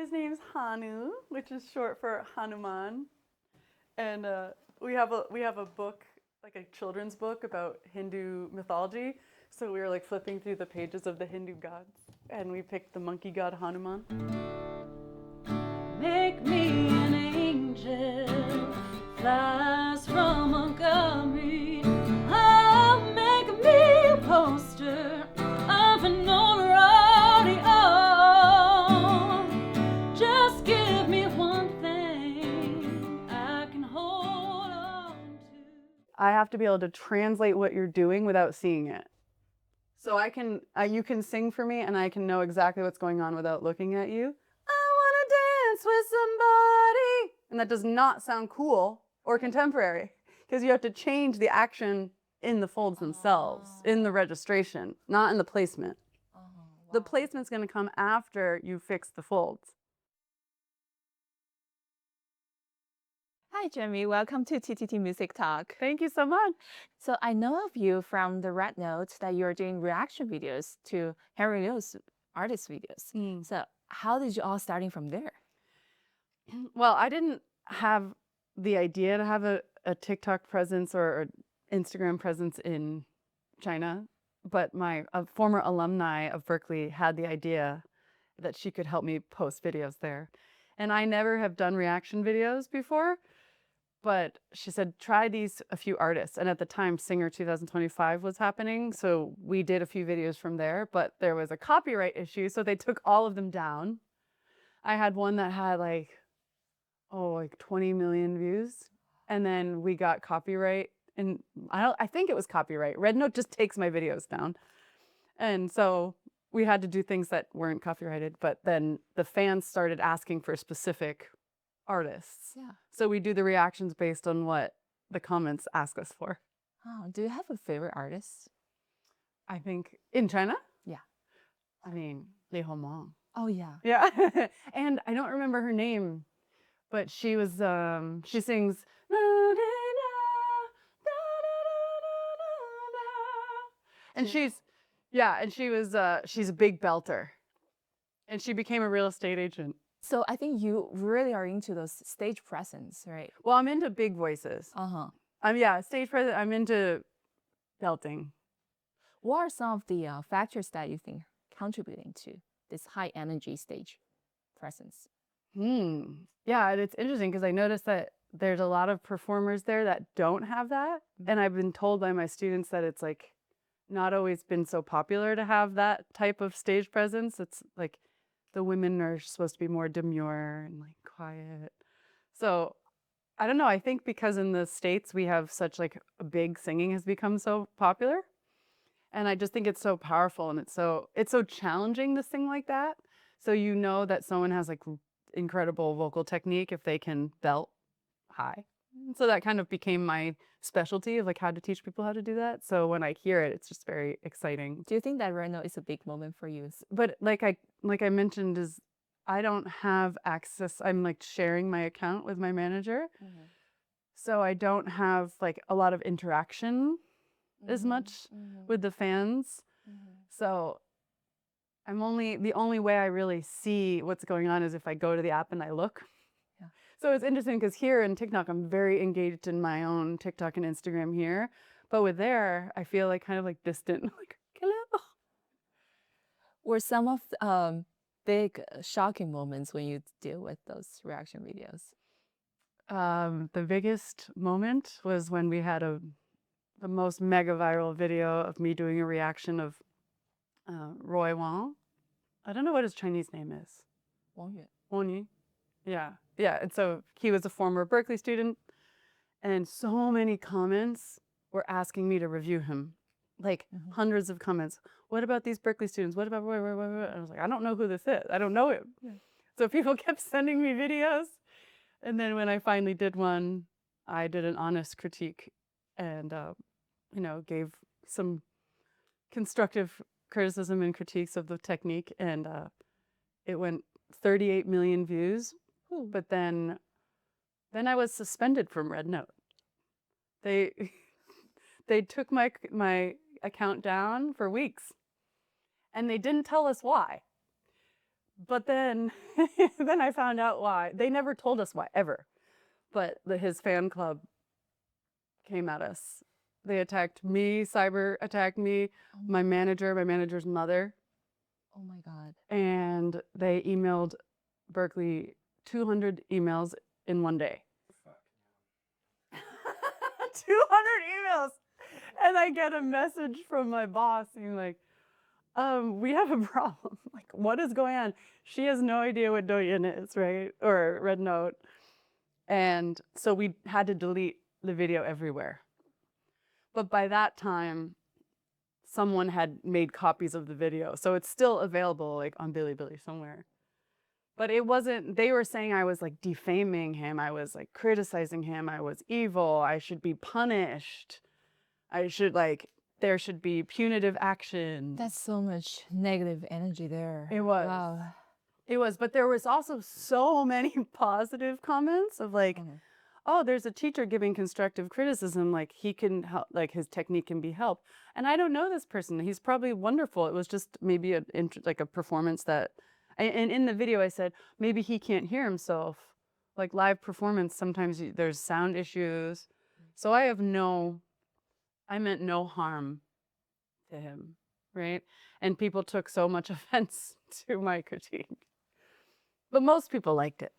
His name's Hanu, which is short for Hanuman. And we have a book, like a children's book about Hindu mythology. So we were like flipping through the pages of the Hindu gods, and we picked the monkey god Hanuman. Make me an angel, flies from Montgomery. Oh, make me a poster of an already. Oh, just give me one thing I can hold on to. I have to be able to translate what you're doing without seeing it. So you can sing for me, and I can know exactly what's going on without looking at you. I want to dance with somebody. And that does not sound cool or contemporary, because you have to change the action in the folds themselves, in the registration, not in the placement. The placement's going to come after you fix the folds. Hi, Jamie. Welcome to tTt Music Talk. Thank you so much. So I know of you from the Red Note that you're doing reaction videos to Henry Liu's artist videos. So how did you all starting from there? Well, I didn't have the idea to have a TikTok presence or Instagram presence in China, but a former alumni of Berkeley had the idea that she could help me post videos there. And I never have done reaction videos before, but she said, try a few artists. And at the time, Singer 2025 was happening. So we did a few videos from there, but there was a copyright issue. So they took all of them down. I had one that had like 20 million views. And then we got copyright. And I think it was copyright. Red Note just takes my videos down. And so we had to do things that weren't copyrighted. But then the fans started asking for specific artists. Yeah. So we do the reactions based on what the comments ask us for. Oh, do you have a favorite artist? I think in China? Yeah. I mean, Li Hongmeng. Oh, yeah. Yeah. And I don't remember her name, but she was, she sings. And she's a big belter. And she became a real estate agent. So I think you really are into those stage presence, right? Well, I'm into big voices. Stage presence. I'm into belting. What are some of the factors that you think contributing to this high energy stage presence? Yeah, and it's interesting because I noticed that there's a lot of performers there that don't have that. And I've been told by my students that it's like not always been so popular to have that type of stage presence. It's like the women are supposed to be more demure and like quiet. So I don't know. I think because in the States we have such like a big singing has become so popular. And I just think it's so powerful, and it's so challenging to sing like that. So you know that someone has like incredible vocal technique if they can belt high. So that kind of became my specialty of like how to teach people how to do that. So when I hear it, it's just very exciting. Do you think that right now is a big moment for you? But like I mentioned, is I don't have access. I'm like sharing my account with my manager. So I don't have like a lot of interaction as much with the fans. So the only way I really see what's going on is if I go to the app and I look. Yeah. So it's interesting because here in TikTok, I'm very engaged in my own TikTok and Instagram here. But with there, I feel like kind of like distant, like, hello. Were some of the big shocking moments when you deal with those reaction videos? The biggest moment was when we had the most mega viral video of me doing a reaction of Roy Wang. I don't know what his Chinese name is. Wang Yue. Wang Yu. Yeah. Yeah. And so he was a former Berkeley student, and so many comments were asking me to review him. Like hundreds of comments. What about these Berkeley students? What about Roy? And I was like, I don't know who this is. I don't know him. Yeah. So people kept sending me videos. And then when I finally did one, I did an honest critique and, gave some constructive criticism and critiques of the technique. And it went 38 million views. But then I was suspended from Red Note. They took my account down for weeks. And they didn't tell us why. But then, then I found out why. They never told us why, ever. But his fan club came at us. They attacked me, cyber attacked me, my manager, my manager's mother, Oh my God. and they emailed Berkeley 200 emails in one day. 200 emails. And I get a message from my boss being like, we have a problem. Like, what is going on? She has no idea what Douyin is, right? Or Red Note. And so we had to delete the video everywhere. But by that time, someone had made copies of the video. So it's still available like on Bilibili somewhere. But it wasn't, they were saying I was like defaming him. I was like criticizing him. I was evil. I should be punished. I should like, there should be punitive action. That's so much negative energy there. It was. Wow. It was, but there was also so many positive comments of like, oh, there's a teacher giving constructive criticism, like he can help, like his technique can be helped. And I don't know this person. He's probably wonderful. It was just maybe like a performance that, and in the video I said, maybe he can't hear himself. Like live performance, sometimes there's sound issues. So I meant no harm to him, right? And people took so much offense to my critique. But most people liked it.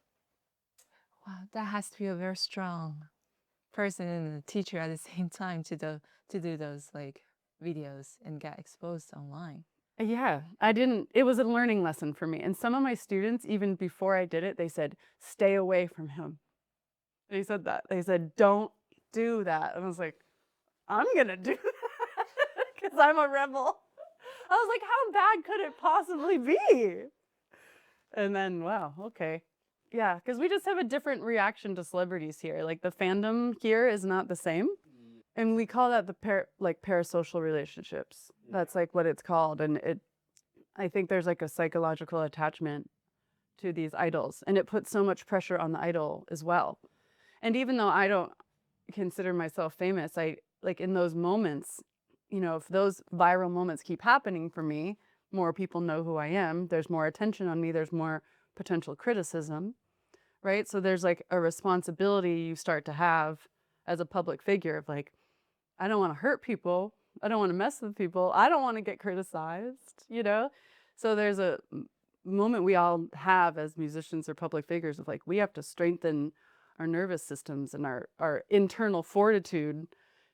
Wow, that has to be a very strong person and a teacher at the same time to do those like videos and get exposed online. Yeah, it was a learning lesson for me. And some of my students, even before I did it, they said, stay away from him. They said that. They said, don't do that. And I was like, I'm going to do that because I'm a rebel. I was like, how bad could it possibly be? And then, wow, okay. Yeah, because we just have a different reaction to celebrities here. Like the fandom here is not the same. And we call that the parasocial relationships. That's like what it's called. And I think there's like a psychological attachment to these idols. And it puts so much pressure on the idol as well. And even though I don't consider myself famous, I like in those moments, you know, if those viral moments keep happening for me, more people know who I am, there's more attention on me, there's more potential criticism, right? So there's like a responsibility you start to have as a public figure of like, I don't want to hurt people. I don't want to mess with people. I don't want to get criticized, you know? So there's a moment we all have as musicians or public figures of like, we have to strengthen our nervous systems and our internal fortitude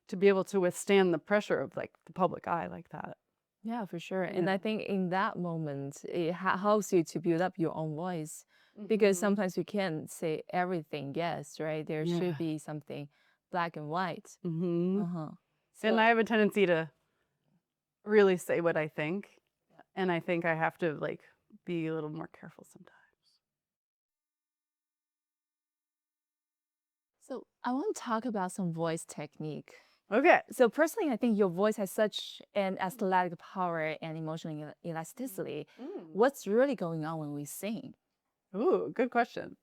to be able to withstand the pressure of like the public eye like that. Yeah, for sure. And I think in that moment, it helps you to build up your own voice because sometimes you can't say everything, yes, right? There should be something black and white. And I have a tendency to really say what I think. And I think I have to like be a little more careful sometimes. So I want to talk about some voice technique. Okay. So personally, I think your voice has such an aesthetic power and emotional elasticity. What's really going on when we sing? Ooh, good question.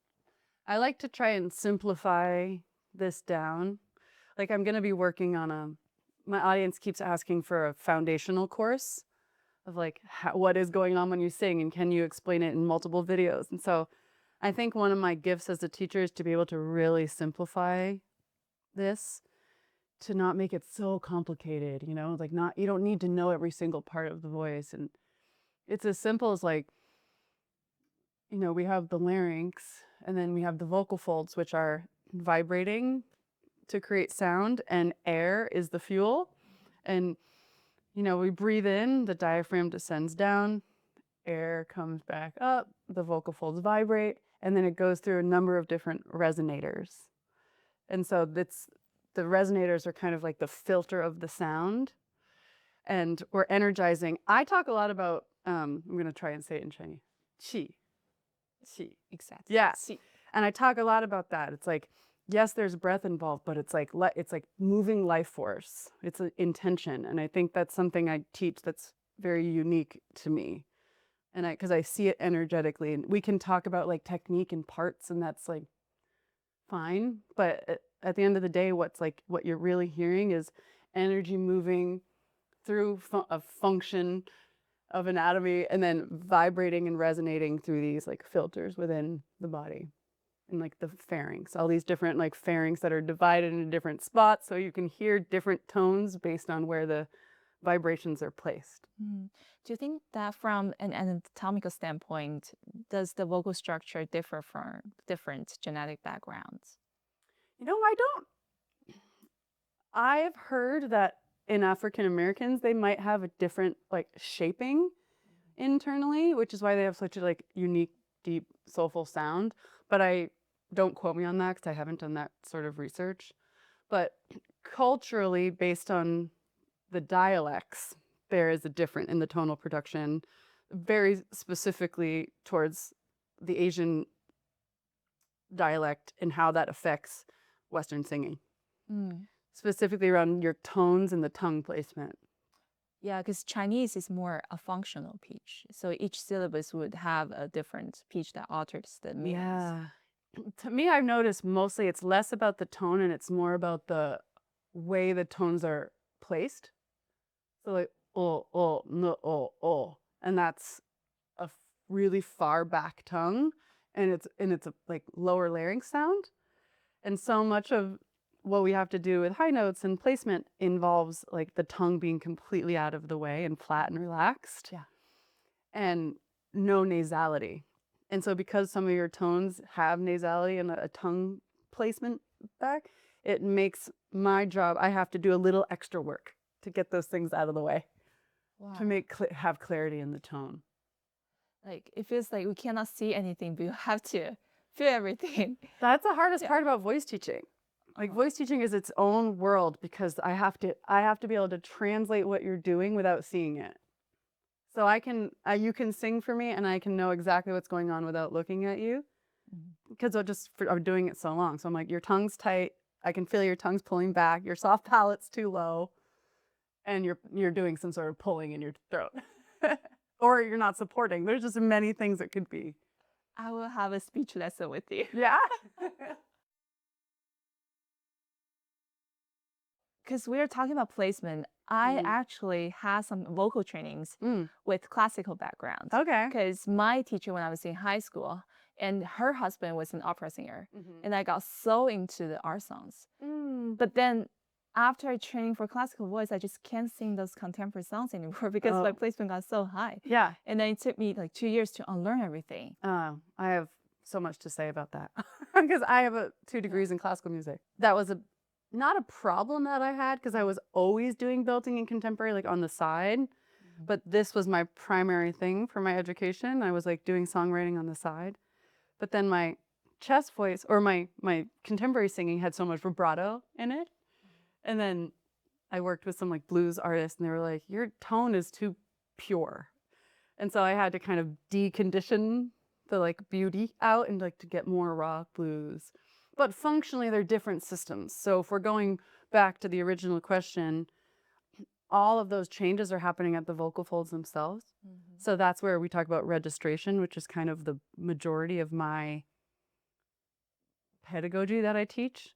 I like to try and simplify this down. Like I'm going to be working on my audience keeps asking for a foundational course of like what is going on when you sing and can you explain it in multiple videos. And so I think one of my gifts as a teacher is to be able to really simplify this, to not make it so complicated, you know, like you don't need to know every single part of the voice. And it's as simple as like, you know, we have the larynx and then we have the vocal folds, which are vibrating to create sound, and air is the fuel. And, you know, we breathe in, the diaphragm descends down, air comes back up, the vocal folds vibrate, and then it goes through a number of different resonators. And so the resonators are kind of like the filter of the sound. And we're energizing. I talk a lot about, I'm going to try and say it in Chinese, qi. Qi. Exactly. Yeah. Qi. And I talk a lot about that. It's like, yes, there's breath involved, but it's like moving life force. It's an intention. And I think that's something I teach that's very unique to me. And because I see it energetically. And we can talk about like technique and parts, and that's like fine. But at the end of the day, what you're really hearing is energy moving through a function of anatomy, and then vibrating and resonating through these like filters within the body. And like the pharynx, all these different like pharynx that are divided into different spots so you can hear different tones based on where the vibrations are placed. Do you think that from an anatomical standpoint, does the vocal structure differ from different genetic backgrounds? I don't. I've heard that in African Americans, they might have a different like shaping internally, which is why they have such a like unique, deep, soulful sound. But I don't quote me on that because I haven't done that sort of research. But culturally, based on the dialects, there is a difference in the tonal production, very specifically towards the Asian dialect and how that affects Western singing, specifically around your tones and the tongue placement. Yeah, because Chinese is more a functional pitch. So each syllabus would have a different pitch that alters the meanings. Yeah. To me, I've noticed mostly it's less about the tone and it's more about the way the tones are placed. So like oh, no, oh. And that's a really far back tongue and it's a like lower larynx sound. And so much of what we have to do with high notes and placement involves like the tongue being completely out of the way and flat and relaxed. Yeah. And no nasality. And so because some of your tones have nasality and a tongue placement back, it makes my job, I have to do a little extra work to get those things out of the way. Wow. To have clarity in the tone. Like it feels like we cannot see anything, but you have to feel everything. That's the hardest part about voice teaching. Like voice teaching is its own world because I have to be able to translate what you're doing without seeing it. So you can sing for me and I can know exactly what's going on without looking at you because I'm doing it so long. So I'm like, your tongue's tight. I can feel your tongue's pulling back. Your soft palate's too low. And you're doing some sort of pulling in your throat. Or you're not supporting. There's just many things it could be. I will have a speech lesson with you. Yeah. Because we're talking about placement, I actually had some vocal trainings with classical background. Okay. Because my teacher when I was in high school, and her husband was an opera singer, and I got so into the art songs. But then after I trained for classical voice, I just can't sing those contemporary songs anymore because my placement got so high. Yeah. And then it took me like 2 years to unlearn everything. I have so much to say about that because I have 2 degrees in classical music. That was not a problem that I had because I was always doing belting and contemporary like on the side, but this was my primary thing for my education. I was like doing songwriting on the side, but then my chest voice or my contemporary singing had so much vibrato in it. And then I worked with some like blues artists and they were like, your tone is too pure. And so I had to kind of decondition the like beauty out and like to get more rock blues. But functionally, they're different systems. So if we're going back to the original question, all of those changes are happening at the vocal folds themselves. So that's where we talk about registration, which is kind of the majority of my pedagogy that I teach.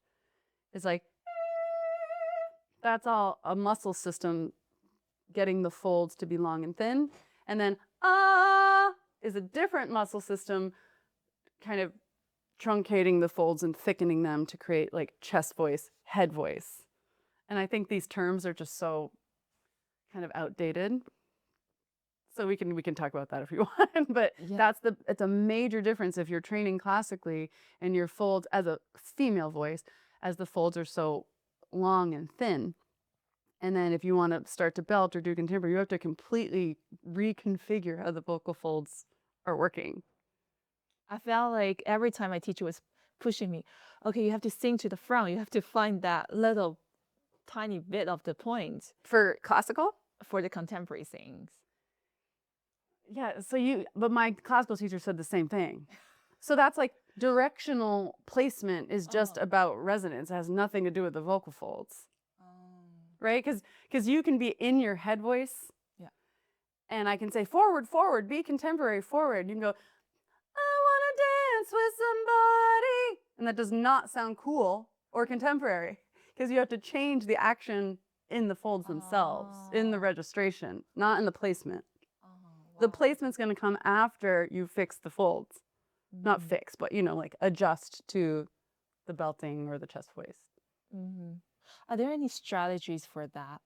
Is like, that's all a muscle system getting the folds to be long and thin. And then is a different muscle system kind of truncating the folds and thickening them to create like chest voice, head voice. And I think these terms are just so kind of outdated. So we can talk about that if you want, but it's a major difference if you're training classically and your folds as a female voice, as the folds are so long and thin. And then if you want to start to belt or do contemporary, you have to completely reconfigure how the vocal folds are working. I felt like every time my teacher was pushing me, okay, you have to sing to the front. You have to find that little tiny bit of the point. For classical? For the contemporary things. Yeah, but my classical teacher said the same thing. So that's like directional placement is just about resonance. It has nothing to do with the vocal folds. Right? Because you can be in your head voice. Yeah. And I can say forward, forward, be contemporary, forward. You can go, I want to dance with somebody. And that does not sound cool or contemporary because you have to change the action in the folds themselves, in the registration, not in the placement. The placement's going to come after you fix the folds. Not fix, but like adjust to the belting or the chest voice. Are there any strategies for that?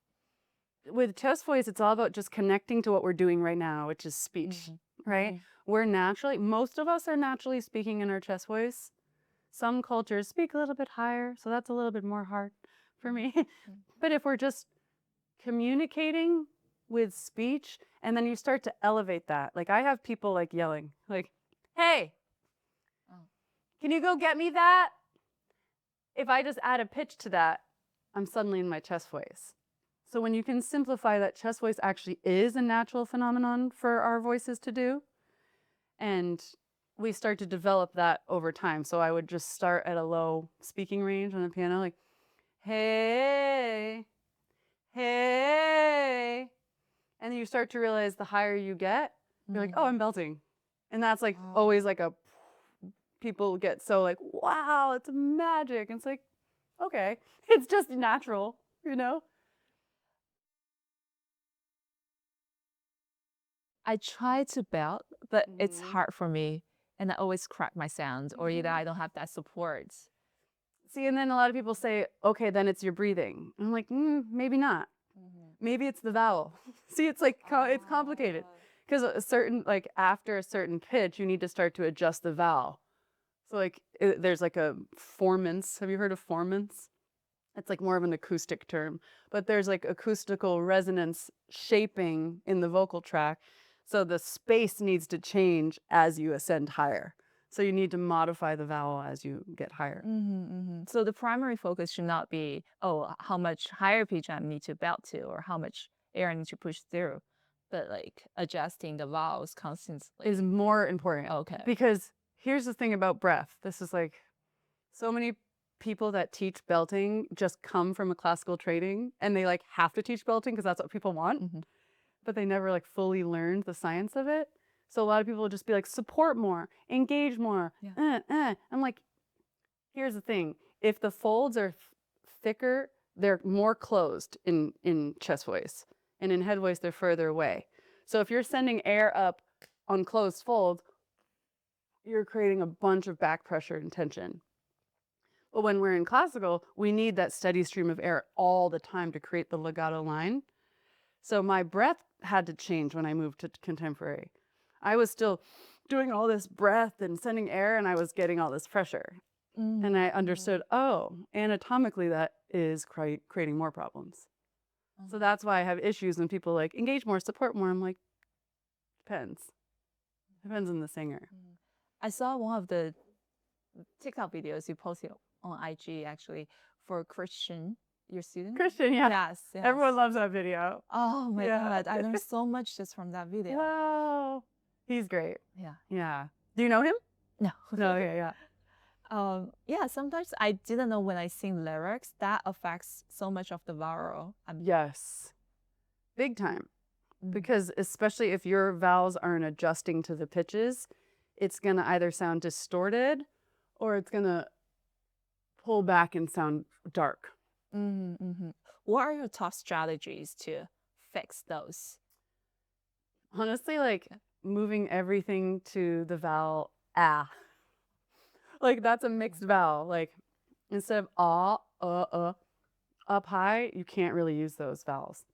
With chest voice, it's all about just connecting to what we're doing right now, which is speech, right? Most of us are naturally speaking in our chest voice. Some cultures speak a little bit higher, so that's a little bit more hard for me. But if we're just communicating with speech, and then you start to elevate that. Like I have people like yelling, like, hey, can you go get me that? If I just add a pitch to that, I'm suddenly in my chest voice. So when you can simplify that chest voice actually is a natural phenomenon for our voices to do, and we start to develop that over time. So I would just start at a low speaking range on the piano, like, hey, hey. And then you start to realize the higher you get, you're like, oh, I'm belting. And that's like always like people get so like, wow, it's magic. And it's like, okay, it's just natural, I try to belt, but it's hard for me. And I always crack my sounds, or either I don't have that support. See, and then a lot of people say, okay, then it's your breathing. I'm like, maybe not. Maybe it's the vowel. See, it's like, it's complicated. Because after a certain pitch, you need to start to adjust the vowel. So like, there's like a formants. Have you heard of formants? It's like more of an acoustic term. But there's like acoustical resonance shaping in the vocal tract. So the space needs to change as you ascend higher. So you need to modify the vowel as you get higher. So the primary focus should not be, how much higher pitch I need to belt to, or how much air I need to push through, but like adjusting the vowels constantly is more important. Okay. Because here's the thing about breath. This is like, so many people that teach belting just come from a classical training, and they like have to teach belting because that's what people want, but they never like fully learned the science of it. So a lot of people will just be like, support more, engage more. I'm like, here's the thing. If the folds are thicker, they're more closed in chest voice. And in head voice, they're further away. So if you're sending air up on closed folds, you're creating a bunch of back pressure and tension. But when we're in classical, we need that steady stream of air all the time to create the legato line. So my breath had to change when I moved to contemporary. I was still doing all this breath and sending air, and I was getting all this pressure. And I understood, anatomically that is creating more problems. So that's why I have issues when people like engage more, support more. I'm like, depends. Depends on the singer. I saw one of the TikTok videos you posted on IG actually for Christian, your student. Christian, yeah. Yes. Everyone loves that video. Oh my God. I learned so much just from that video. Wow. He's great. Yeah. Yeah. Do you know him? No. No, okay, yeah. Sometimes I didn't know when I sing lyrics that affects so much of the vowel. Yes. Big time. Because especially if your vowels aren't adjusting to the pitches, it's going to either sound distorted or it's going to pull back and sound dark. What are your top strategies to fix those? Honestly, like moving everything to the vowel ah. Like that's a mixed vowel. Like instead of up high, you can't really use those vowels.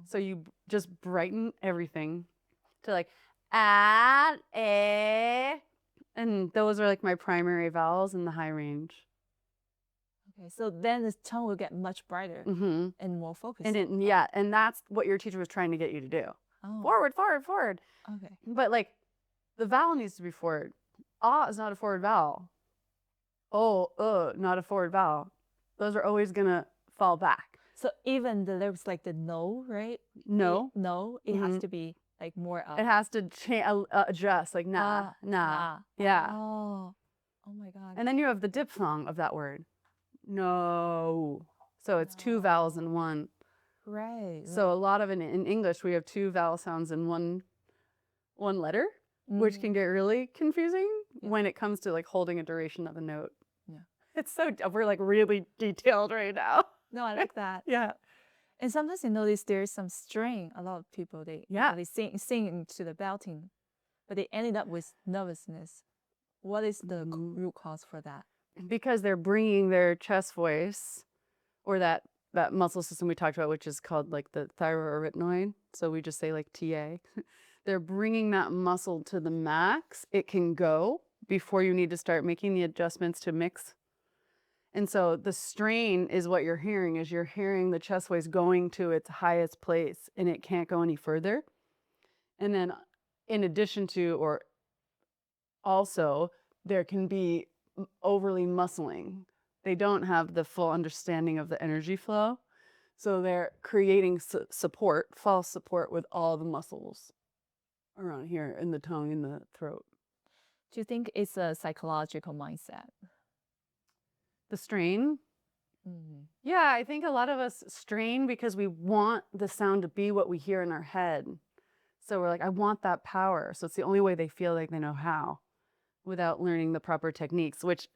So you just brighten everything to like ah, eh. And those are like my primary vowels in the high range. Okay, so then the tone will get much brighter and more focused. And that's what your teacher was trying to get you to do. Forward, forward, forward. Okay. But like the vowel needs to be forward. Ah is not a forward vowel. Not a forward vowel. Those are always gonna fall back. So even the lyrics like the no, right? No. It has to be like more up. It has to adjust, like nah. Yeah. Oh my God. And then you have the diphthong of that word. No. So it's two vowels in one. Right. So a lot of in English, we have two vowel sounds in one letter, which can get really confusing when it comes to like holding a duration of a note. Yeah. We're like really detailed right now. No, I like that. Yeah. And sometimes you notice there's some strain. A lot of people Yeah. they sing to the belting, but they ended up with nervousness. What is the root cause for that? Because they're bringing their chest voice or that muscle system we talked about, which is called like the thyroarytenoid. So we just say like TA. They're bringing that muscle to the max it can go before you need to start making the adjustments to mix. And so the strain is what you're hearing, is you're hearing the chest voice going to its highest place and it can't go any further. And then in addition to, or also, there can be overly muscling. They don't have the full understanding of the energy flow. So they're creating support, false support with all the muscles around here in the tongue and the throat. Do you think it's a psychological mindset? The strain? Yeah, I think a lot of us strain because we want the sound to be what we hear in our head. So we're like, I want that power. So it's the only way they feel like they know how without learning the proper techniques, which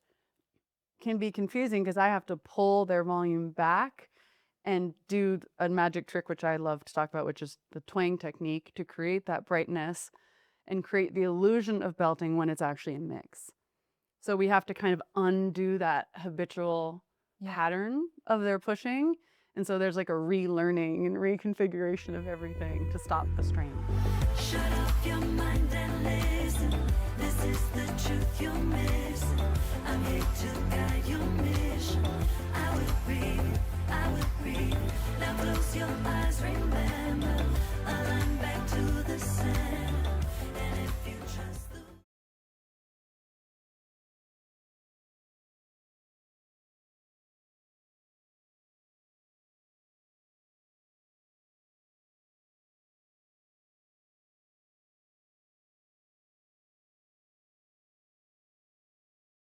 can be confusing because I have to pull their volume back and do a magic trick, which I love to talk about, which is the twang technique to create that brightness and create the illusion of belting when it's actually a mix. So we have to kind of undo that habitual pattern of their pushing. And so there's like a relearning and reconfiguration of everything to stop the strain. Shut off your mind and listen. This is the truth you're missing.